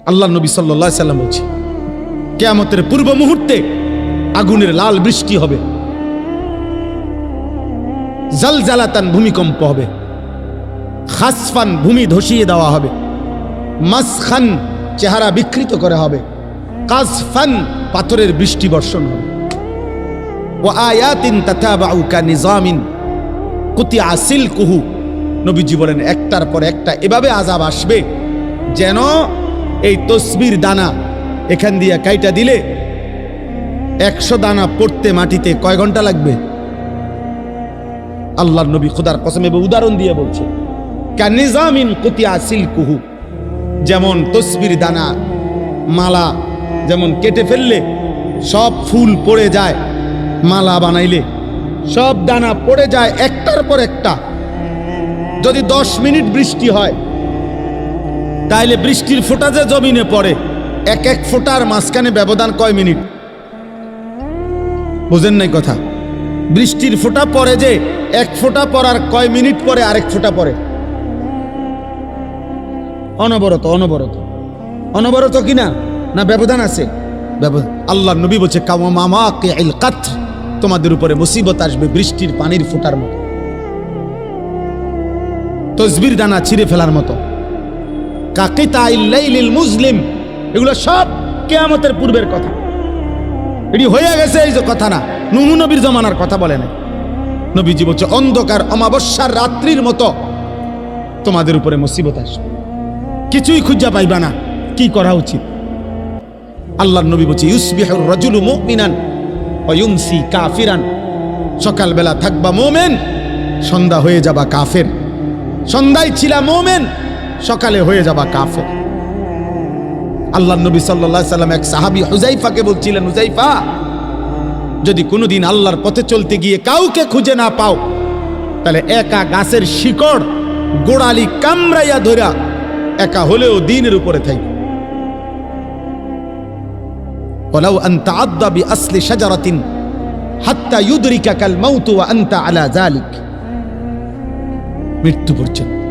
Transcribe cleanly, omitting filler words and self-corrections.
আল্লাহ নবী সাল্লাল্লাহু আলাইহি সাল্লাম বলছে, কিয়ামতের পূর্ব মুহূর্তে আগুনের লাল বৃষ্টি হবে, জালজালাতান ভূমিকম্প হবে, খাসফান ভূমি ধসিয়ে দেওয়া হবে, মাসখান চেহারা বিকৃত করা হবে, কাসফান পাথরের বৃষ্টি বর্ষণ হবে, ওয়া আয়াতিন তাতাবাউ কানিজামিন কুতিয়া সিলকুহু। নবীজি বলেন একটার পর একটা এভাবে আযাব আসবে যেন এই তসবির দানা এখান দিয়ে কাইটা দিলে 100 দানা পড়তে মাটিতে কয় ঘন্টা লাগবে? আল্লাহর নবী খোদার কসম এবং উদাহরণ দিয়ে বলছে, কানিজামিন কুতিয়া সিলকুহু, যেমন তসবির দানা মালা যেমন কেটে ফেললে সব ফুল পড়ে যায়, মালা বানাইলে সব দানা পড়ে যায় একটার পর একটা। যদি 10 মিনিট বৃষ্টি হয় তাহলে বৃষ্টির ফোঁটা যে জমিনে পড়ে এক এক ফোঁটার মাঝখানে ব্যবধান কয় মিনিট? বুঝেন নাই কথা? বৃষ্টির ফোঁটা পড়ে যে এক ফোঁটা পড়ার কয় মিনিট পরে আরেক ফোঁটা পড়ে? অনবরত অনবরত অনবরত কিনা না ব্যবধান আছে? ব্যবধান। আল্লাহ নবী বলছে কাওয়ামামাকিল কাতর, তোমাদের উপরে মুসিবত আসবে বৃষ্টির পানির ফোঁটার মতো, তসবির দানা ছিঁড়ে ফেলার মতো, কাকিতাইল লাইলিল মুজলিম। এগুলো সব কিয়ামতের পূর্বের কথা, এটি হয়ে গেছে এই যে কথা না, নূহ নবীর জমানার কথা বলে না। নবীজি বলছে অন্ধকার অমাবস্যার রাত্রির মতো তোমাদের উপরে মুসিবত আসবে, কিছুই খুঁজা পাইবা না, কি করা উচিত? আল্লাহর নবী বলছে ইউসবিহুর রাজুলু মুমিনান ওয়া ইউমসি কাফিরান, সকালবেলা থাকবা মুমিন, সন্ধ্যা হয়ে যাবা কাফের, সন্ধ্যায় ছিলা মুমিন, সকালে হয়ে যাবা কাফের। আল্লাহর নবী সাল্লাল্লাহু আলাইহি সাল্লাম এক সাহাবী হুযাইফাকে বলছিলেন, হুযাইফা, যদি কোনোদিন আল্লাহর পথে চলতে গিয়ে কাউকে খুঁজে না পাও তাহলে একা গাছের শিকড় গোড়ালি কামড়াইয়া ধরা একা হলেও দ্বীনের উপরে থাকবে। ওয়ালাউ আন তাআদ্দা বিআসলি শাজারাতিন হাত্তা ইউদরিকাকাল মাউতু ওয়া আনতা আলা যালিক, মৃত্যু পর্যন্ত